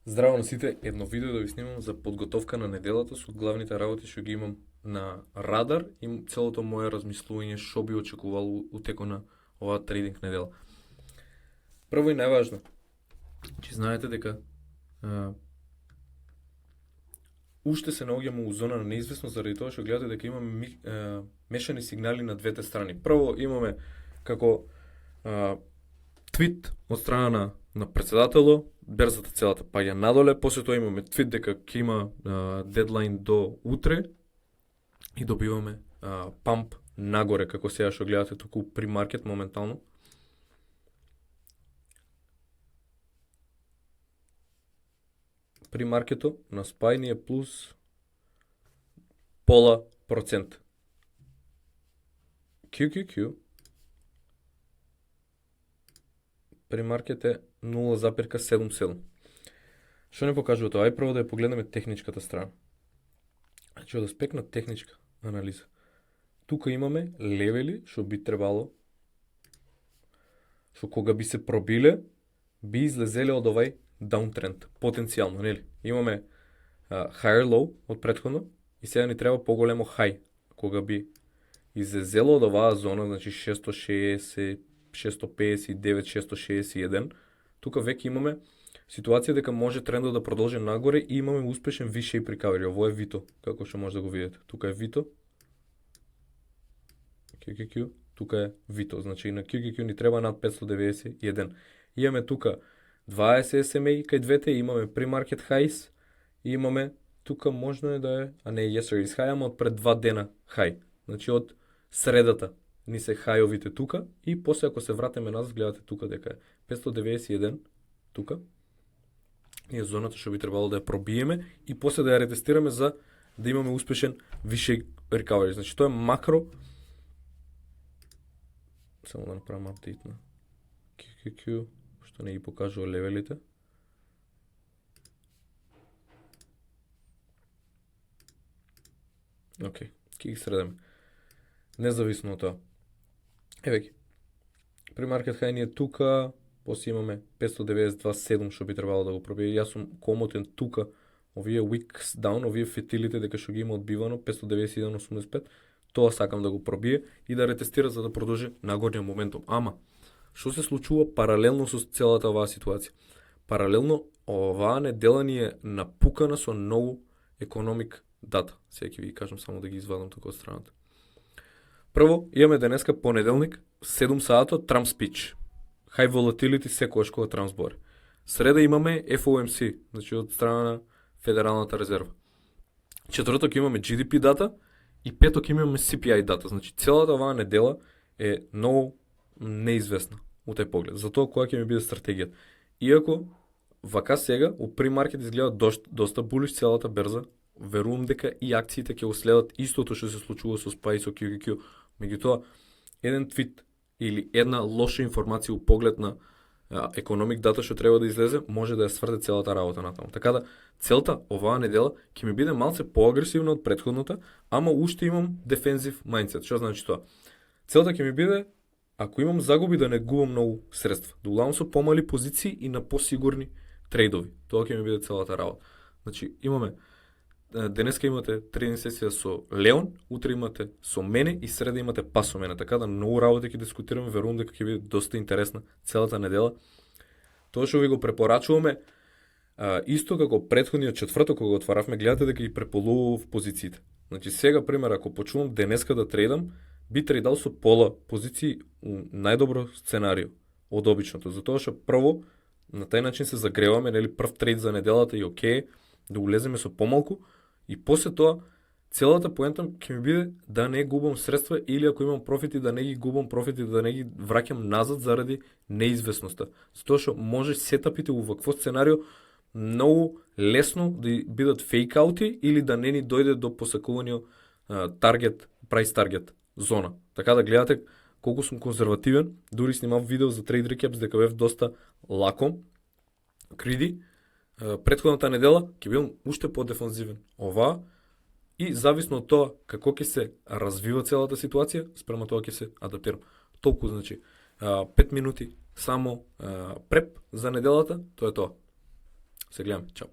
Здраво на сите, едно видео да ви снимам за подготовка на неделата со главните работи што ги имам на радар и целото мое размислување што би очекувало у текот на оваа трейдинг недела. Прво и најважно, че знаете дека уште се наоѓаме у зона на неизвестност заради тоа што гледате дека имаме мешани сигнали на двете страни. Прво имаме како твит од страна на председателот, берзата целата паѓа надоле, после тоа имаме твит дека ќе има дедлайн до утре и добиваме памп нагоре, како сега што гледате туку при маркет моментално. При маркето на SPY ни е плюс пола процент. QQQ при маркет е 0,77. Што не покажува тоа? Ај прво да ја погледнеме техничката страна. Значи, од аспект на техничка анализа. Тука имаме левели што би требало, што кога би се пробиле, би излезеле од овај даунтренд, потенцијално, нели? Имаме higher low од претходно и сега ни треба поголемо high. Кога би излезело од оваа зона, значи 660, 659, 661, тука веќе имаме ситуација дека може трендот да продолжи нагоре и имаме успешен V-shape recovery. Ово е вито, како што може да го видите. Тука е вито. QQQ, тука е вито. Значи на QQQ ни треба над 591. Имаме тука 20 SMA кај двете, имаме pre-market highs и имаме тука можно е да е, а не yesterday's high, ама од пред 2 дена high. Значи од средата ни се хајовите тука и после ако се вратиме назад, гледате тука дека е 591 тука. И е зоната што би требало да ја пробиеме и после да ја ретестираме за да имаме успешен V-shape recovery. Значи тоа е макро. Само да направам апдейт на QQQ, што не ги покажува левелите. Океј, ќе ги средеме. Независно од тоа. Еве ги. При маркет хай ни е тука, после имаме 592.7 што би требало да го пробие. Јас сум комотен тука, овие weeks down, овие фетилите дека што ги има одбивано 591.85, тоа сакам да го пробие и да ретестира за да продолжи нагорниот моментум. Ама што се случува паралелно со целата оваа ситуација? Паралелно оваа недела ни е напукана со многу економик дата. Сега ќе ви кажам само да ги извадам тука од страната. Прво, имаме денеска понеделник, 7 саато, Trump speech. High volatility секојаш кога Trump збори. Среда имаме FOMC, значи од страна на Федералната резерва. Четврток имаме GDP дата и петок имаме CPI дата. Значи целата оваа недела е многу неизвестна у тај поглед. Затоа која ќе ми биде стратегијата. Иако вака сега у pre-market изгледа доста булиш целата берза, верувам дека и акциите ќе го следат истото што се случува со SPY и со QQQ. Меѓутоа, еден твит или една лоша информација у поглед на економик дата што треба да излезе, може да ја сврде целата работа натаму. Така да, целта оваа недела ќе ми биде малце поагресивна од претходната, ама уште имам defensive mindset. Што значи тоа? Целта ќе ми биде, ако имам загуби, да не губам многу средства. Да улавам со помали позиции и на посигурни трейдови. Тоа ќе ми биде целата работа. Значи, имаме денеска имате трейдинг сесија со Леон, утре имате со мене и среда имате па со мене. Така да многу работи ќе дискутираме, верувам дека ќе биде доста интересна целата недела. Тоа што ви го препорачуваме, исто како претходниот четврток кога отваравме, гледате дека ги преполував позициите. Значи сега пример ако почнувам денеска да трейдам, би трейдал со пола позиции у најдобро сценарио од обичното. Затоа што прво на тај начин се загреваме, нели прв трейд за неделата и окей, да улеземе со помалку. И после тоа, целата поента ќе ми биде да не губам средства или ако имам профити, да не ги губам профити, да не ги враќам назад заради неизвестноста. Затоа што може сетапите у вакво сценарио многу лесно да бидат фейкаути или да не ни дојде до посакуваниот таргет, прайс таргет зона. Така да гледате колку сум конзервативен, дури снимав видео за трейд рекепс дека бев доста лако, криди. Претходната недела ќе бидам уште подефанзивен. Ова и зависно од тоа како ќе се развива целата ситуација, спрема тоа ќе се адаптирам. Толку значи 5 минути само преп за неделата, тоа е тоа. Се гледаме. Чао.